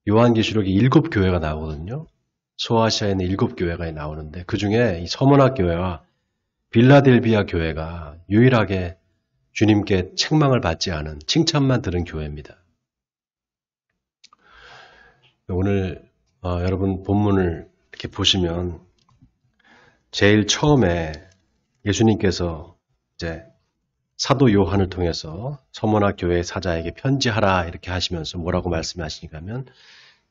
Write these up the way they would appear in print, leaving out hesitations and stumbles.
요한계시록에 7교회가 나오거든요. 소아시아에 있는 7교회가 나오는데 그 중에 이 서머나 교회와 빌라델비아 교회가 유일하게 주님께 책망을 받지 않은 칭찬만 들은 교회입니다. 오늘 여러분 본문을 이렇게 보시면 제일 처음에 예수님께서 이제 사도 요한을 통해서 서머나 교회 사자에게 편지하라 이렇게 하시면서 뭐라고 말씀하시니까 하면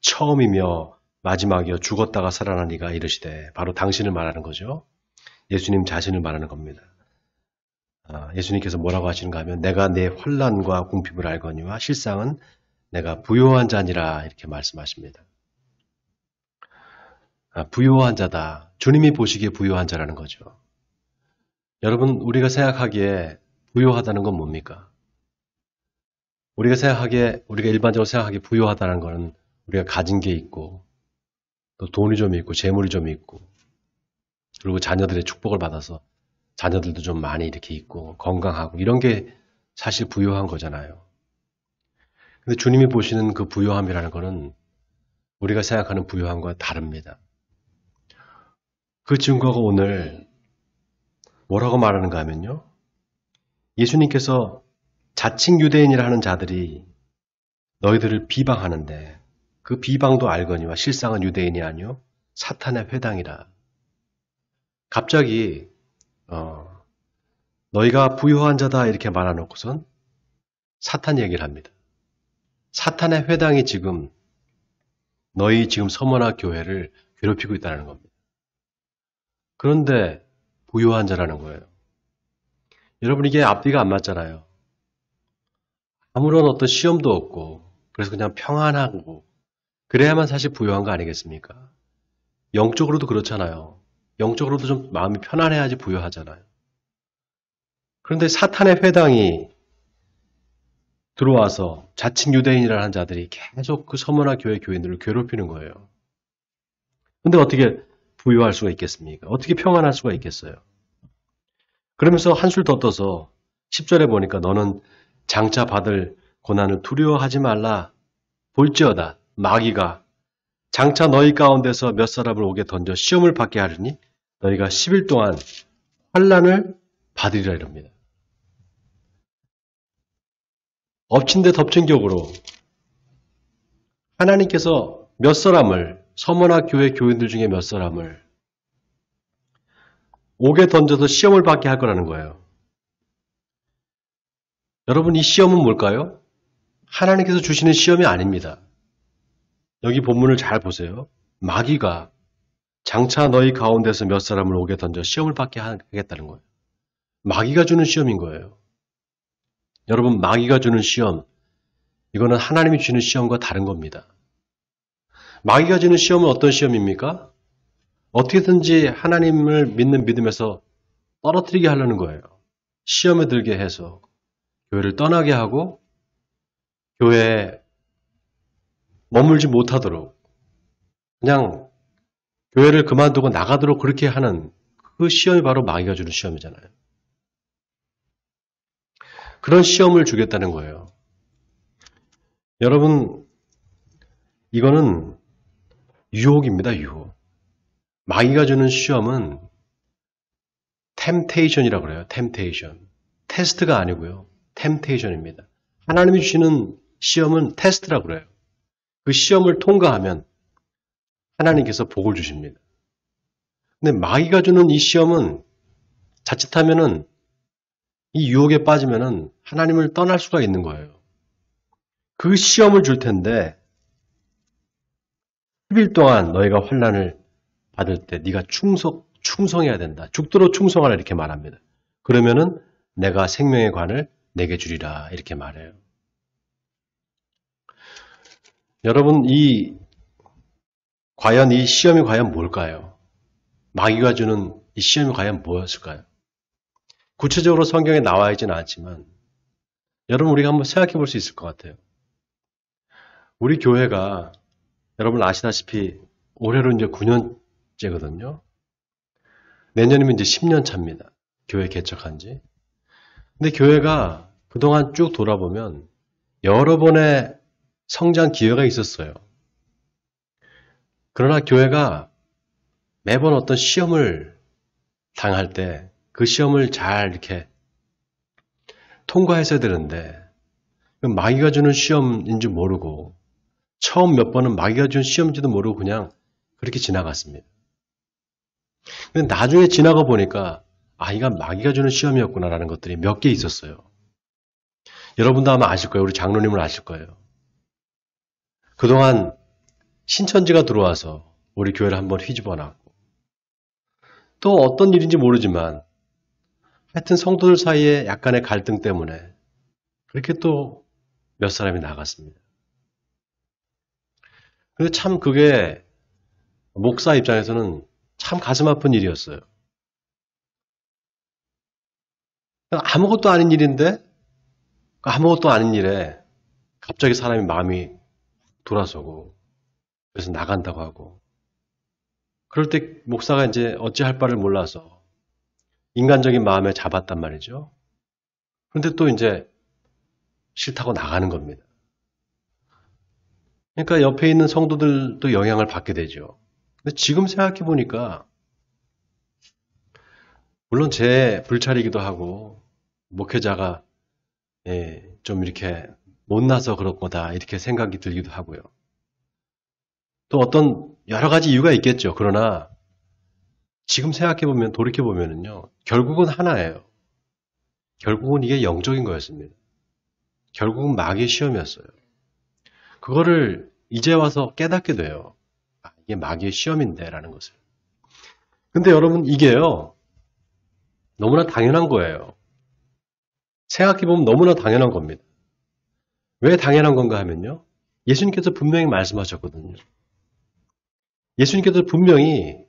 처음이며 마지막이여 죽었다가 살아나니가 이르시되 바로 당신을 말하는 거죠. 예수님 자신을 말하는 겁니다. 예수님께서 뭐라고 하시는가 하면 내가 내 환난과 궁핍을 알거니와 실상은 내가 부요한 자니라 이렇게 말씀하십니다. 부요한 자다. 주님이 보시기에 부요한 자라는 거죠. 여러분 우리가 생각하기에 부요하다는 건 뭡니까? 우리가 일반적으로 생각하기에 부요하다는 것은 우리가 가진 게 있고 또 돈이 좀 있고 재물이 좀 있고 그리고 자녀들의 축복을 받아서 자녀들도 좀 많이 이렇게 있고 건강하고 이런 게 사실 부요한 거잖아요. 근데 주님이 보시는 그 부요함이라는 것은 우리가 생각하는 부요함과 다릅니다. 그 증거가 오늘 뭐라고 말하는가 하면요. 예수님께서 자칭 유대인이라 하는 자들이 너희들을 비방하는데 그 비방도 알거니와 실상은 유대인이 아니요 사탄의 회당이라. 갑자기 너희가 부요한 자다 이렇게 말해놓고선 사탄 얘기를 합니다. 사탄의 회당이 지금 너희 지금 서머나 교회를 괴롭히고 있다는 겁니다. 그런데 부요한 자라는 거예요. 여러분 이게 앞뒤가 안 맞잖아요. 아무런 어떤 시험도 없고 그래서 그냥 평안하고 그래야만 사실 부요한 거 아니겠습니까? 영적으로도 그렇잖아요. 영적으로도 좀 마음이 편안해야지 부요하잖아요. 그런데 사탄의 회당이 들어와서 자칭 유대인이라는 자들이 계속 그 서머나 교회 교인들을 괴롭히는 거예요. 근데 어떻게 부요할 수가 있겠습니까? 어떻게 평안할 수가 있겠어요? 그러면서 한술 더 떠서 10절에 보니까 너는 장차 받을 고난을 두려워하지 말라. 볼지어다 마귀가 장차 너희 가운데서 몇 사람을 오게 던져 시험을 받게 하리니 너희가 10일 동안 환난을 받으리라 이럽니다. 엎친 데 덮친 격으로 하나님께서 몇 사람을 서머나 교회 교인들 중에 몇 사람을 오게 던져서 시험을 받게 할 거라는 거예요. 여러분 이 시험은 뭘까요? 하나님께서 주시는 시험이 아닙니다. 여기 본문을 잘 보세요. 마귀가 장차 너희 가운데서 몇 사람을 오게 던져 시험을 받게 하겠다는 거예요. 마귀가 주는 시험인 거예요. 여러분 마귀가 주는 시험 이거는 하나님이 주는 시험과 다른 겁니다. 마귀가 주는 시험은 어떤 시험입니까? 어떻게든지 하나님을 믿는 믿음에서 떨어뜨리게 하려는 거예요. 시험에 들게 해서 교회를 떠나게 하고 교회에 머물지 못하도록 그냥 교회를 그만두고 나가도록 그렇게 하는 그 시험이 바로 마귀가 주는 시험이잖아요. 그런 시험을 주겠다는 거예요. 여러분 이거는 유혹입니다. 유혹. 마귀가 주는 시험은 템테이션이라고 그래요. 템테이션. 테스트가 아니고요. 템테이션입니다. 하나님이 주시는 시험은 테스트라고 그래요. 그 시험을 통과하면 하나님께서 복을 주십니다. 근데 마귀가 주는 이 시험은 자칫하면은 이 유혹에 빠지면은 하나님을 떠날 수가 있는 거예요. 그 시험을 줄 텐데 10일 동안 너희가 환난을 받을 때 네가 충성해야 된다. 죽도록 충성하라 이렇게 말합니다. 그러면은 내가 생명의 관을 내게 주리라 이렇게 말해요. 여러분 과연 이 시험이 과연 뭘까요? 마귀가 주는 이 시험이 과연 뭐였을까요? 구체적으로 성경에 나와 있지는 않지만 여러분 우리가 한번 생각해 볼 수 있을 것 같아요. 우리 교회가 여러분 아시다시피 올해로 이제 9년째거든요. 내년이면 이제 10년 차입니다. 교회 개척한 지. 근데 교회가 그동안 쭉 돌아보면 여러 번의 성장 기회가 있었어요. 그러나 교회가 매번 어떤 시험을 당할 때 그 시험을 잘 이렇게 통과했어야 되는데 마귀가 주는 시험인 줄 모르고 처음 몇 번은 마귀가 준 시험인지도 모르고 그냥 그렇게 지나갔습니다. 근데 나중에 지나가 보니까 이건 마귀가 주는 시험이었구나라는 것들이 몇 개 있었어요. 여러분도 아마 아실 거예요. 우리 장로님은 아실 거예요. 그동안 신천지가 들어와서 우리 교회를 한번 휘집어 놨고 또 어떤 일인지 모르지만 하여튼 성도들 사이에 약간의 갈등 때문에 그렇게 또 몇 사람이 나갔습니다. 근데 참 그게 목사 입장에서는 참 가슴 아픈 일이었어요. 아무것도 아닌 일인데 아무것도 아닌 일에 갑자기 사람이 마음이 돌아서고 그래서 나간다고 하고 그럴 때 목사가 이제 어찌할 바를 몰라서 인간적인 마음에 잡았단 말이죠. 그런데 또 이제 싫다고 나가는 겁니다. 그러니까 옆에 있는 성도들도 영향을 받게 되죠. 근데 지금 생각해 보니까 물론 제 불찰이기도 하고 목회자가 좀 이렇게 못나서 그럴 거다 이렇게 생각이 들기도 하고요. 또 어떤 여러 가지 이유가 있겠죠. 그러나 지금 생각해 보면 돌이켜 보면은요. 결국은 하나예요. 결국은 이게 영적인 거였습니다. 결국은 마귀의 시험이었어요. 그거를 이제 와서 깨닫게 돼요. 이게 마귀의 시험인데 라는 것을. 근데 여러분 이게요. 너무나 당연한 거예요. 생각해보면 너무나 당연한 겁니다. 왜 당연한 건가 하면요. 예수님께서 분명히 말씀하셨거든요. 예수님께서 분명히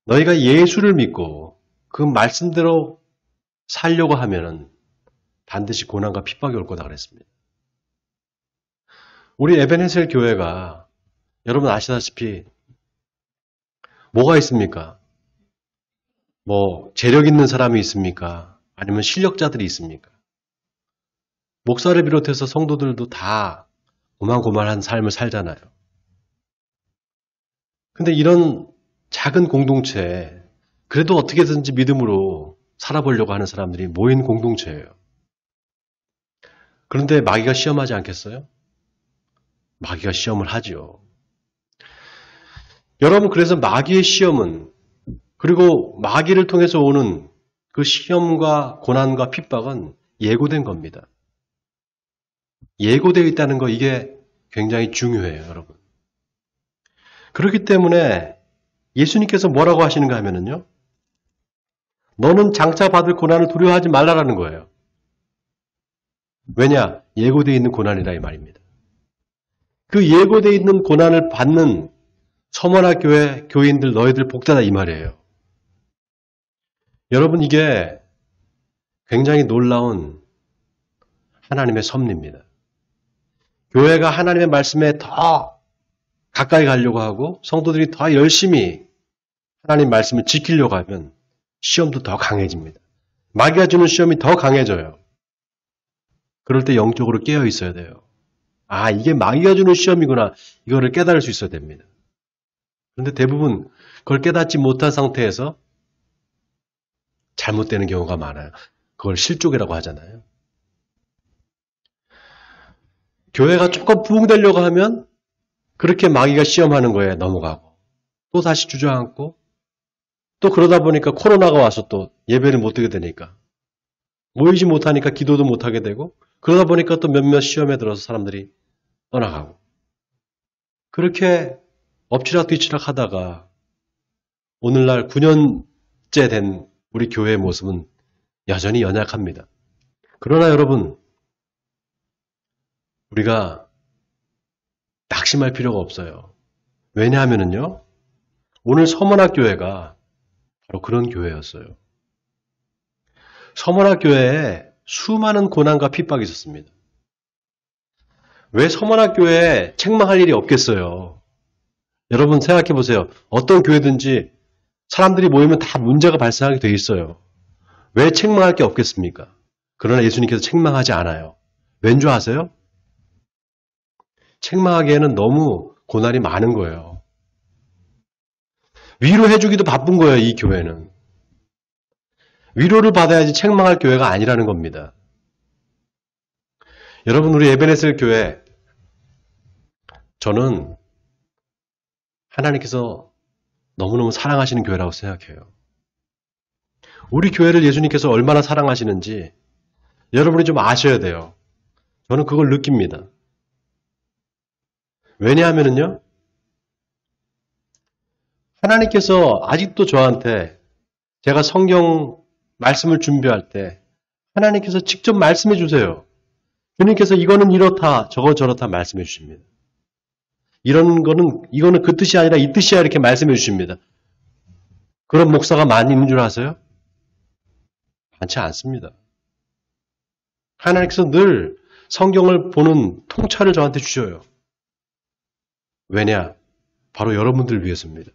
너희가 예수를 믿고 그 말씀대로 살려고 하면은 반드시 고난과 핍박이 올 거다 그랬습니다. 우리 에베네셀 교회가 여러분 아시다시피 뭐가 있습니까? 재력 있는 사람이 있습니까? 아니면 실력자들이 있습니까? 목사를 비롯해서 성도들도 다 고만고만한 삶을 살잖아요. 근데 이런 작은 공동체에 그래도 어떻게든지 믿음으로 살아보려고 하는 사람들이 모인 공동체예요. 그런데 마귀가 시험하지 않겠어요? 마귀가 시험을 하죠. 여러분 그래서 마귀의 시험은 그리고 마귀를 통해서 오는 그 시험과 고난과 핍박은 예고된 겁니다. 예고되어 있다는 거 이게 굉장히 중요해요, 여러분. 그렇기 때문에 예수님께서 뭐라고 하시는가 하면은요. 너는 장차 받을 고난을 두려워하지 말라라는 거예요. 왜냐? 예고되어 있는 고난이라 이 말입니다. 그 예고되어 있는 고난을 받는 서머나 교회 교인들 너희들 복되다 이 말이에요. 여러분 이게 굉장히 놀라운 하나님의 섭리입니다. 교회가 하나님의 말씀에 더 가까이 가려고 하고 성도들이 더 열심히 하나님 말씀을 지키려고 하면 시험도 더 강해집니다. 마귀가 주는 시험이 더 강해져요. 그럴 때 영적으로 깨어 있어야 돼요. 이게 마귀가 주는 시험이구나. 이거를 깨달을 수 있어야 됩니다. 그런데 대부분 그걸 깨닫지 못한 상태에서 잘못되는 경우가 많아요. 그걸 실족이라고 하잖아요. 교회가 조금 부흥되려고 하면 그렇게 마귀가 시험하는 거에 넘어가고 또 다시 주저앉고 또 그러다 보니까 코로나가 와서 또 예배를 못 드게 되니까 모이지 못하니까 기도도 못하게 되고 그러다 보니까 또 몇몇 시험에 들어서 사람들이 떠나가고 그렇게 엎치락 뒤치락 하다가 오늘날 9년째 된 우리 교회의 모습은 여전히 연약합니다. 그러나 여러분 우리가 낙심할 필요가 없어요. 왜냐하면요 오늘 서문학교회가 바로 그런 교회였어요. 서문학교회에 수많은 고난과 핍박이 있었습니다. 왜 서문학교회에 책망할 일이 없겠어요? 여러분 생각해 보세요. 어떤 교회든지 사람들이 모이면 다 문제가 발생하게 돼 있어요. 왜 책망할 게 없겠습니까? 그러나 예수님께서 책망하지 않아요. 왠 줄 아세요? 책망하기에는 너무 고난이 많은 거예요. 위로해주기도 바쁜 거예요, 이 교회는. 위로를 받아야지 책망할 교회가 아니라는 겁니다. 여러분, 우리 에베네셀 교회, 저는 하나님께서 너무너무 사랑하시는 교회라고 생각해요. 우리 교회를 예수님께서 얼마나 사랑하시는지 여러분이 좀 아셔야 돼요. 저는 그걸 느낍니다. 왜냐하면요, 하나님께서 아직도 저한테 제가 성경 말씀을 준비할 때 하나님께서 직접 말씀해 주세요. 주님께서 이거는 이렇다, 저거 저렇다 말씀해 주십니다. 이거는 그 뜻이 아니라 이 뜻이야 이렇게 말씀해 주십니다. 그런 목사가 많이 있는 줄 아세요? 많지 않습니다. 하나님께서 늘 성경을 보는 통찰을 저한테 주셔요. 왜냐? 바로 여러분들을 위해서입니다.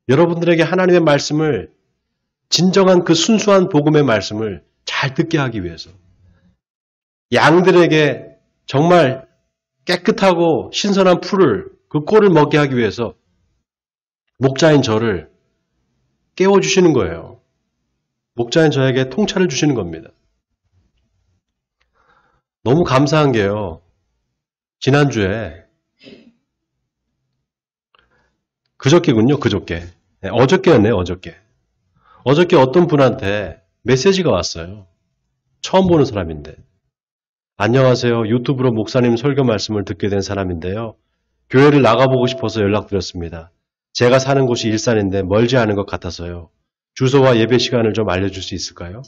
여러분들에게 하나님의 말씀을, 진정한 그 순수한 복음의 말씀을 잘 듣게 하기 위해서, 양들에게 정말 깨끗하고 신선한 풀을, 그 꼴을 먹게 하기 위해서 목자인 저를 깨워주시는 거예요. 목자인 저에게 통찰을 주시는 겁니다. 너무 감사한 게요, 지난주에, 그저께군요, 그저께. 네, 어저께였네요, 어저께. 어저께 어떤 분한테 메시지가 왔어요. 처음 보는 사람인데. 안녕하세요. 유튜브로 목사님 설교 말씀을 듣게 된 사람인데요. 교회를 나가보고 싶어서 연락드렸습니다. 제가 사는 곳이 일산인데 멀지 않은 것 같아서요. 주소와 예배 시간을 좀 알려줄 수 있을까요?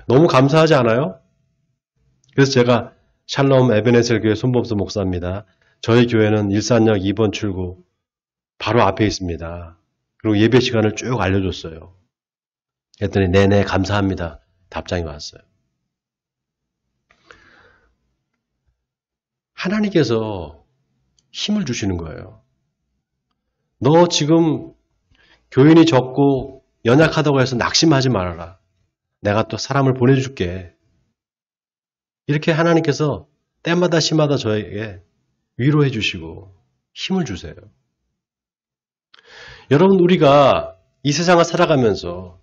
너무 감사하지 않아요? 그래서 제가 샬롬 에베네셀 교회 손범수 목사입니다. 저희 교회는 일산역 2번 출구 바로 앞에 있습니다. 그리고 예배 시간을 쭉 알려줬어요. 그랬더니 네네 감사합니다. 답장이 왔어요. 하나님께서 힘을 주시는 거예요. 너 지금 교인이 적고 연약하다고 해서 낙심하지 말아라. 내가 또 사람을 보내줄게. 이렇게 하나님께서 때마다 시마다 저에게 위로해 주시고 힘을 주세요. 여러분, 우리가 이 세상을 살아가면서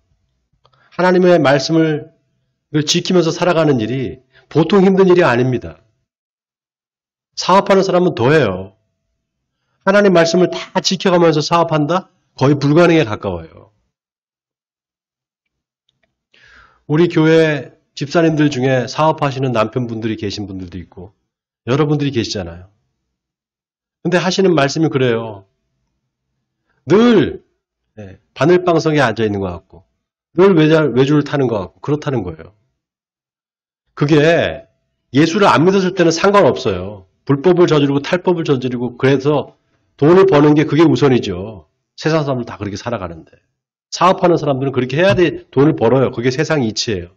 하나님의 말씀을 지키면서 살아가는 일이 보통 힘든 일이 아닙니다. 사업하는 사람은 더해요. 하나님 말씀을 다 지켜가면서 사업한다? 거의 불가능에 가까워요. 우리 교회 집사님들 중에 사업하시는 남편분들이 계신 분들도 있고 여러분들이 계시잖아요. 근데 하시는 말씀이 그래요. 늘 바늘방석에 앉아있는 것 같고 늘 외줄을 타는 것 같고 그렇다는 거예요. 그게 예수를 안 믿었을 때는 상관없어요. 불법을 저지르고 탈법을 저지르고 그래서 돈을 버는 게 그게 우선이죠. 세상 사람들 다 그렇게 살아가는데. 사업하는 사람들은 그렇게 해야 돼 돈을 벌어요. 그게 세상 이치예요.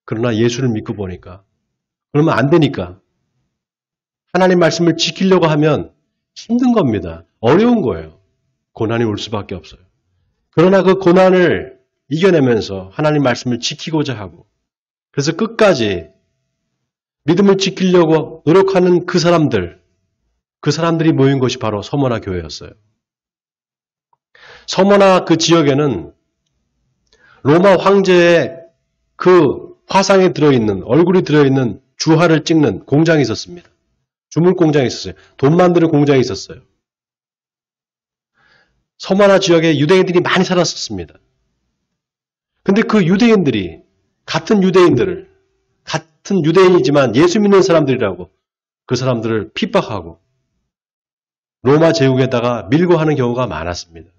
그러나 예수를 믿고 보니까 그러면 안 되니까 하나님 말씀을 지키려고 하면 힘든 겁니다. 어려운 거예요. 고난이 올 수밖에 없어요. 그러나 그 고난을 이겨내면서 하나님 말씀을 지키고자 하고 그래서 끝까지 믿음을 지키려고 노력하는 그 사람들이 모인 것이 바로 서머나 교회였어요. 서머나 그 지역에는 로마 황제의 그 화상에 들어있는, 얼굴이 들어있는 주화를 찍는 공장이 있었습니다. 주물 공장이 있었어요. 돈 만드는 공장이 있었어요. 서머나 지역에 유대인들이 많이 살았었습니다. 근데 그 유대인들이 같은 유대인이지만 예수 믿는 사람들이라고 그 사람들을 핍박하고 로마 제국에다가 밀고 하는 경우가 많았습니다.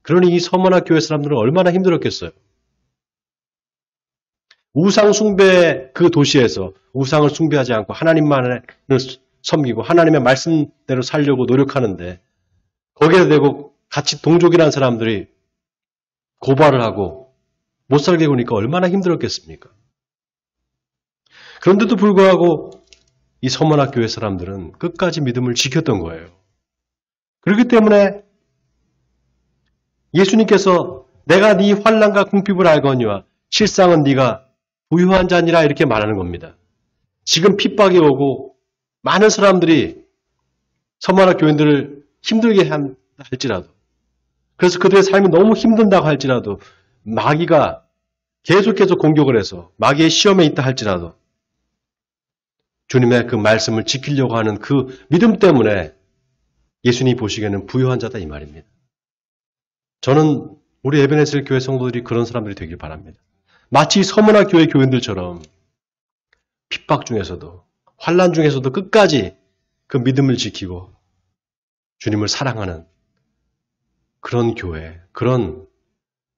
그러니 이 서머나 교회 사람들은 얼마나 힘들었겠어요. 우상 숭배 그 도시에서 우상을 숭배하지 않고 하나님만을 섬기고 하나님의 말씀대로 살려고 노력하는데 거기에 대고 같이 동족이라는 사람들이 고발을 하고 못 살게 구니까 얼마나 힘들었겠습니까? 그런데도 불구하고 이 서머나 교회 사람들은 끝까지 믿음을 지켰던 거예요. 그렇기 때문에 예수님께서 내가 네 환난과 궁핍을 알거니와 실상은 네가 부유한 자니라 이렇게 말하는 겁니다. 지금 핍박이 오고 많은 사람들이 서머나 교인들을 힘들게 할지라도, 그래서 그들의 삶이 너무 힘든다고 할지라도, 마귀가 계속 공격을 해서 마귀의 시험에 있다 할지라도 주님의 그 말씀을 지키려고 하는 그 믿음 때문에 예수님이 보시기에는 부유한 자다 이 말입니다. 저는 우리 에베네셀 교회 성도들이 그런 사람들이 되길 바랍니다. 마치 서문화 교회 교인들처럼 핍박 중에서도 환난 중에서도 끝까지 그 믿음을 지키고 주님을 사랑하는 그런 교회, 그런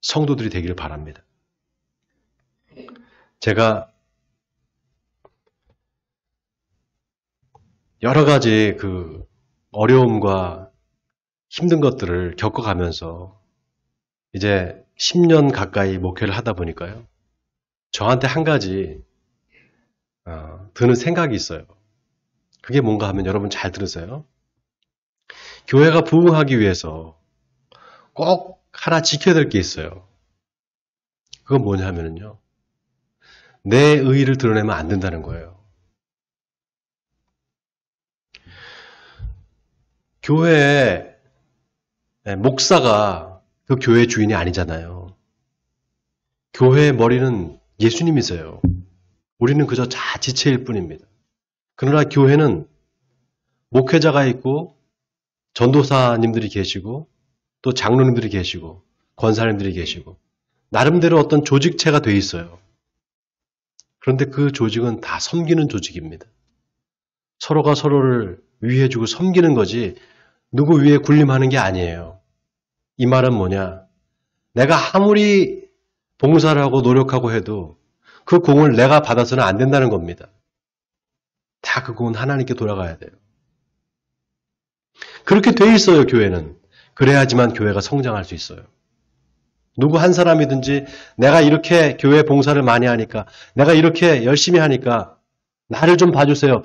성도들이 되기를 바랍니다. 제가 여러 가지 그 어려움과 힘든 것들을 겪어가면서 이제 10년 가까이 목회를 하다 보니까요. 저한테 한 가지 드는 생각이 있어요. 그게 뭔가 하면 여러분 잘 들으세요. 교회가 부흥하기 위해서 꼭 하나 지켜야 될 게 있어요. 그건 뭐냐 하면요. 내 의의를 드러내면 안 된다는 거예요. 교회의 목사가 그 교회 주인이 아니잖아요. 교회의 머리는 예수님이세요. 우리는 그저 지체일 뿐입니다. 그러나 교회는 목회자가 있고 전도사님들이 계시고 또 장로님들이 계시고 권사님들이 계시고 나름대로 어떤 조직체가 돼 있어요. 그런데 그 조직은 다 섬기는 조직입니다. 서로가 서로를 위해주고 섬기는 거지 누구 위에 군림하는 게 아니에요. 이 말은 뭐냐? 내가 아무리 봉사를 하고 노력하고 해도 그 공을 내가 받아서는 안 된다는 겁니다. 다 그 공은 하나님께 돌아가야 돼요. 그렇게 돼 있어요, 교회는. 그래야지만 교회가 성장할 수 있어요. 누구 한 사람이든지 내가 이렇게 교회 봉사를 많이 하니까, 내가 이렇게 열심히 하니까 나를 좀 봐주세요.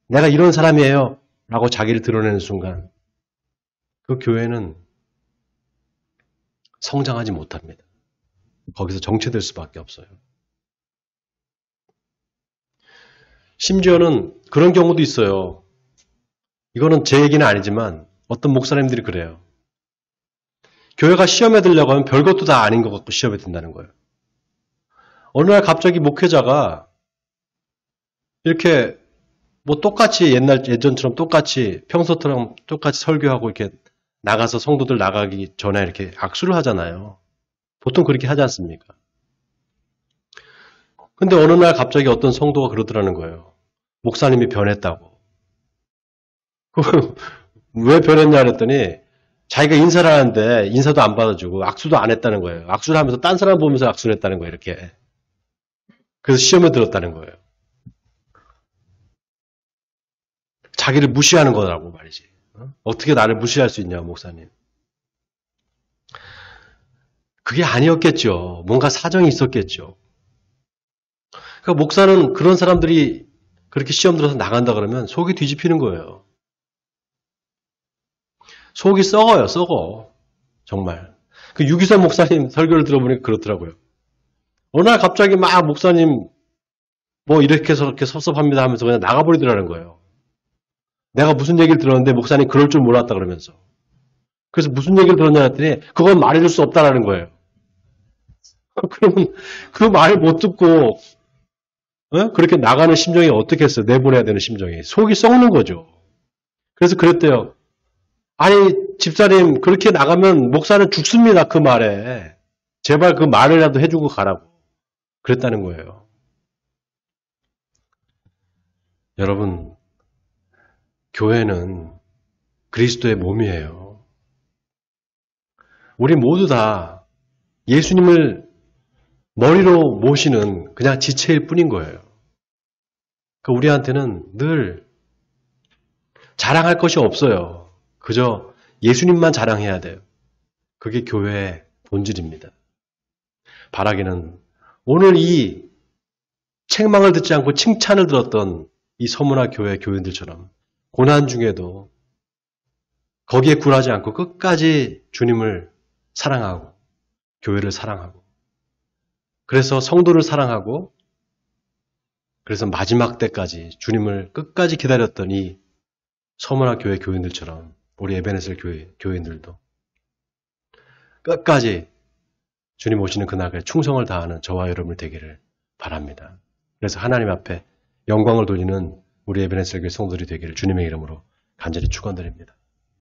내가 이런 사람이에요. 라고 자기를 드러내는 순간 그 교회는 성장하지 못합니다. 거기서 정체될 수밖에 없어요. 심지어는 그런 경우도 있어요. 이거는 제 얘기는 아니지만 어떤 목사님들이 그래요. 교회가 시험에 들려고 하면 별것도 다 아닌 것 같고 시험에 든다는 거예요. 어느 날 갑자기 목회자가 이렇게 뭐 똑같이 예전처럼 똑같이 평소처럼 똑같이 설교하고 이렇게 나가서 성도들 나가기 전에 이렇게 악수를 하잖아요. 보통 그렇게 하지 않습니까? 근데 어느 날 갑자기 어떤 성도가 그러더라는 거예요. 목사님이 변했다고. 왜 변했냐 그랬더니 자기가 인사를 하는데 인사도 안 받아주고 악수도 안 했다는 거예요. 악수를 하면서 딴 사람 보면서 악수를 했다는 거예요. 이렇게. 그래서 시험에 들었다는 거예요. 자기를 무시하는 거라고 말이지. 어떻게 나를 무시할 수 있냐, 목사님. 그게 아니었겠죠. 뭔가 사정이 있었겠죠. 그러니까 목사는 그런 사람들이 그렇게 시험 들어서 나간다 그러면 속이 뒤집히는 거예요. 속이 썩어요, 썩어. 정말. 그 유기선 목사님 설교를 들어보니까 그렇더라고요. 어느 날 갑자기 막 목사님 뭐 이렇게 저렇게 섭섭합니다 하면서 그냥 나가버리더라는 거예요. 내가 무슨 얘기를 들었는데 목사님 그럴 줄 몰랐다 그러면서. 그래서 무슨 얘기를 들었냐 했더니 그건 말해줄 수 없다라는 거예요. 그러면 그 말 못 듣고 그렇게 나가는 심정이 어떻겠어요? 내보내야 되는 심정이. 속이 썩는 거죠. 그래서 그랬대요. 아니 집사님 그렇게 나가면 목사는 죽습니다. 그 말에. 제발 그 말이라도 해주고 가라고. 그랬다는 거예요. 여러분 교회는 그리스도의 몸이에요. 우리 모두 다 예수님을 머리로 모시는 그냥 지체일 뿐인 거예요. 그러니까 우리한테는 늘 자랑할 것이 없어요. 그저 예수님만 자랑해야 돼요. 그게 교회의 본질입니다. 바라기는 오늘 이 책망을 듣지 않고 칭찬을 들었던 이 서문화 교회 교인들처럼 고난 중에도 거기에 굴하지 않고 끝까지 주님을 사랑하고 교회를 사랑하고 그래서 성도를 사랑하고 그래서 마지막 때까지 주님을 끝까지 기다렸던 이 서문화 교회 교인들처럼 우리 에베네셀 교인들도 끝까지 주님 오시는 그날까지 충성을 다하는 저와 여러분이 되기를 바랍니다. 그래서 하나님 앞에 영광을 돌리는 우리 에베네셀 교회 성도들이 되기를 주님의 이름으로 간절히 축원드립니다.